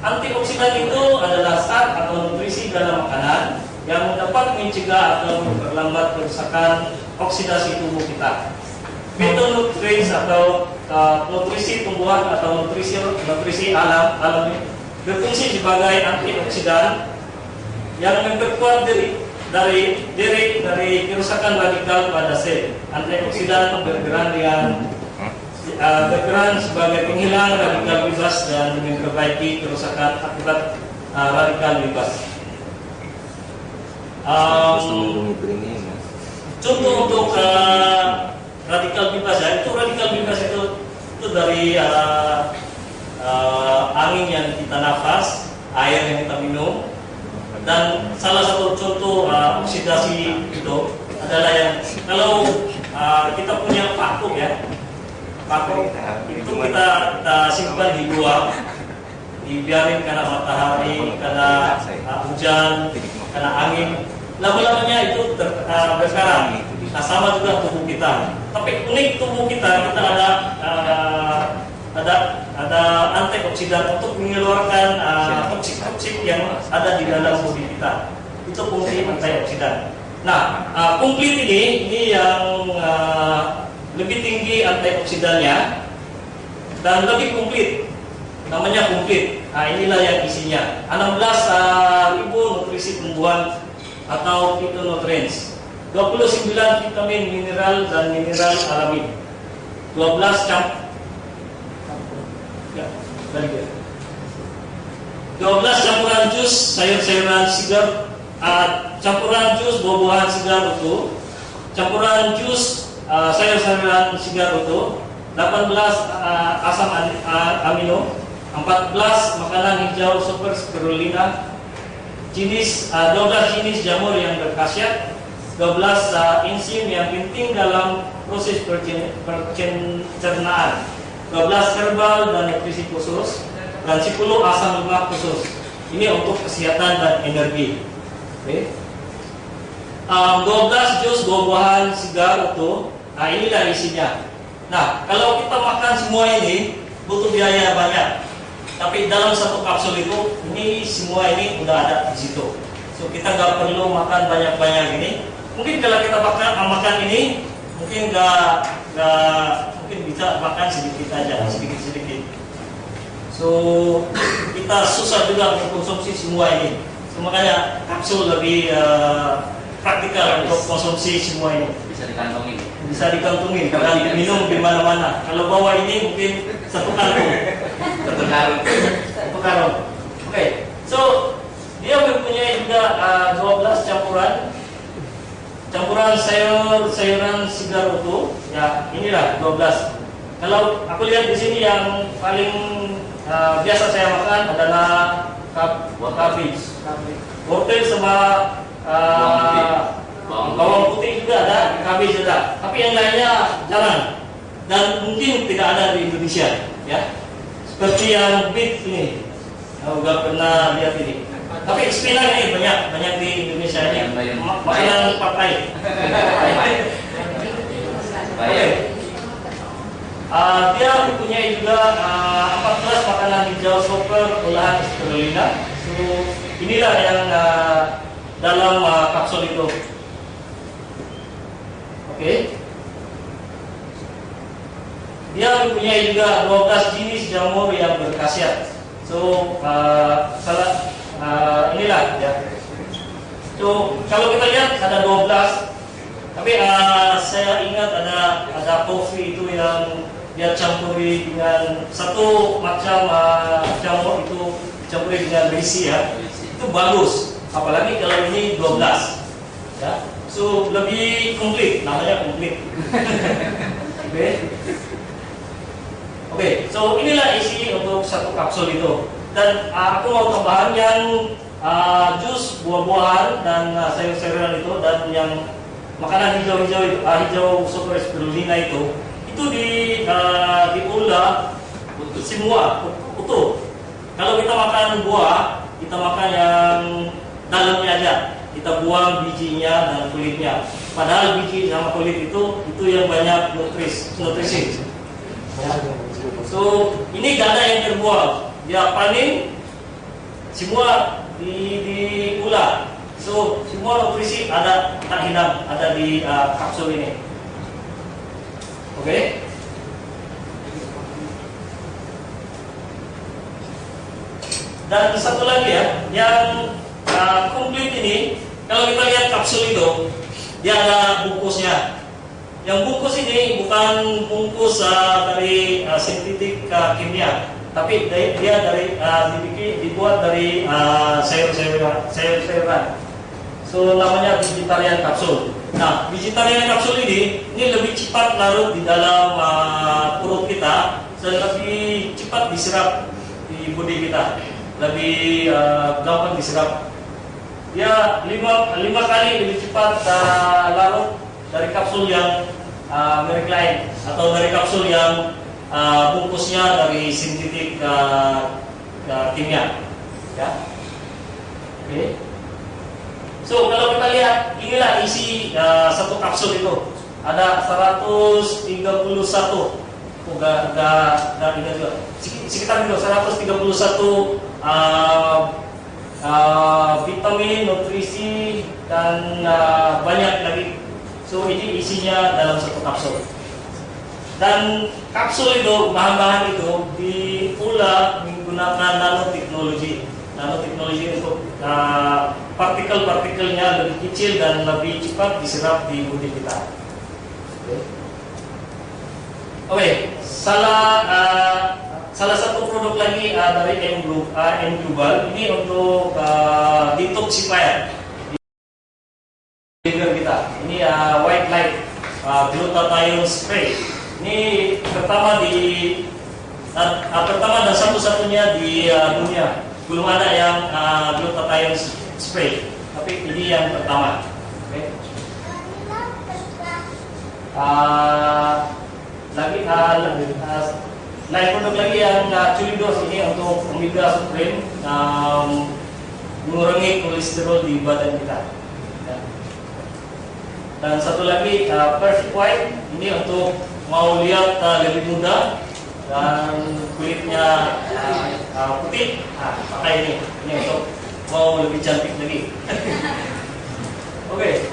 Antioksidan itu adalah zat atau nutrisi dalam makanan yang dapat mencegah atau memperlambat kerusakan oksidasi tubuh kita. Phytonutrients atau nutrisi tumbuhan atau nutrisi alami berfungsi sebagai antioksidan yang memperkuat dari kerusakan radikal pada sel. Antioksidan berperan sebagai penghilang radikal bebas dan memperbaiki kerusakan akibat radikal bebas. Contoh untuk radikal bebas ya, itu radikal bebas itu dari angin yang kita nafas, air yang kita minum, dan salah satu contoh oksidasi itu adalah yang kalau kita punya vakum ya, vakum itu kita simpan di luar, dibiarin karena matahari, karena hujan, karena angin, lama-lamanya itu berkarat. Nah, sama juga tubuh kita. Tapi unik tubuh kita ada antioksidan untuk mengeluarkan toksik-toksik yang ada di dalam tubuh kita. Itu fungsi antioksidan. Nah, komplit ini yang lebih tinggi antioksidannya dan lebih komplit. Namanya komplit. Nah, inilah yang isinya. 16.000 nutrisi tumbuhan atau phytonutrients. 29 vitamin, mineral dan mineral alami. 12 campuran jus sayur-sayuran segar, campuran jus buah-buahan segar utuh, campuran jus sayur-sayuran segar utuh, 18 asam amino, 14 makanan hijau super spirulina, 12 jenis jamur yang berkhasiat, 12 enzim yang penting dalam proses pencernaan, 12 herbal dan nutrisi khusus, dan 10 asam lemak khusus. Ini untuk kesehatan dan energi. Okay. 12 jus buah-buahan segar utuh. Nah, inilah isinya. Nah, kalau kita makan semua ini butuh biaya banyak. Tapi dalam satu kapsul itu, ini semua ini udah ada di situ. So kita nggak perlu makan banyak-banyak ini. Mungkin kalau kita makan ini, mungkin mungkin bisa makan sedikit aja, sedikit. So kita susah juga mengkonsumsi semua ini. So, makanya kapsul lebih praktikal untuk konsumsi semua ini. Bisa dikantongin, karena minum di mana-mana. Kalau bawa ini mungkin satu karung. Oke. So dia mempunyai juga 12 campuran sayuran segar utuh. Ya, inilah 12. Kalau aku lihat di sini yang paling biasa saya makan adalah cabbage, wortel sama bawang putih juga ada, cabbage ada. Tapi yang lainnya jarang dan mungkin tidak ada di Indonesia, ya. Seperti yang beet ini, aku nggak pernah lihat ini. Tapi spinach ini banyak di Indonesia ini. Makanan papai. Dia mempunyai juga 14 makanan hijau super olahan spirulina. So, inilah yang dalam kapsul itu. Oke. Dia mempunyai juga 12 jenis jamur yang berkhasiat. So, inilah ya. So, kalau kita lihat ada 12. Tapi saya ingat ada kopi itu yang dia campuri dengan satu macam jamur itu campuri dengan berisi ya. Itu bagus. Apalagi kalau ini 12. Ya. So, lebih komplit, namanya komplit. Oke, so inilah isi untuk satu kapsul itu. Dan aku mau tambahan yang jus buah-buahan dan sayur-sayuran itu dan yang makanan hijau super spirulina itu diolah semua utuh. Kalau kita makan buah, kita makan yang dalamnya aja, kita buang bijinya dan kulitnya. Padahal biji sama kulit itu yang banyak nutrisi. Ya. So ini gak ada yang terbuang, dia panen semua diulang. So semua nutrisi ada tak hilang, ada di kapsul ini. Oke? Dan satu lagi ya, yang komplit ini, kalau kita lihat kapsul itu, dia ada bungkusnya. Yang bungkus ini bukan bungkus dari sintetik kimia, tapi dia dibuat dari sayur-sayuran. So namanya vegetarian kapsul. Nah, vegetarian kapsul ini lebih cepat larut di dalam perut kita dan lebih cepat diserap di budi kita, lebih gampang diserap. Ya 5 kali lebih cepat larut dari kapsul yang merek lain atau dari kapsul yang bungkusnya dari sintetik kimia. Ya, oke. So kalau kita lihat, inilah isi satu kapsul itu. Ada 131 sekitar itu 131 vitamin, nutrisi, dan banyak lagi. So ini isinya dalam satu kapsul. Dan kapsul itu, bahan-bahan itu diolah menggunakan nanoteknologi. Nanoteknologi untuk partikel-partikelnya lebih kecil dan lebih cepat diserap di budi kita. Oke, salah satu produk lagi dari M Global ini untuk detoxifier liver kita. Ini white light glutathione spray. Ini pertama dan satu-satunya di dunia. Belum ada yang glutathione spray, tapi ini yang pertama. Okay. Lain produk lagi yang Chulidos ini untuk omega supreme, mengurangi kolesterol di badan kita. Ya. Dan satu lagi Perfect White, ini untuk mau lihat lebih muda dan kulitnya putih, pakai ini untuk mau lebih cantik lagi. Oke.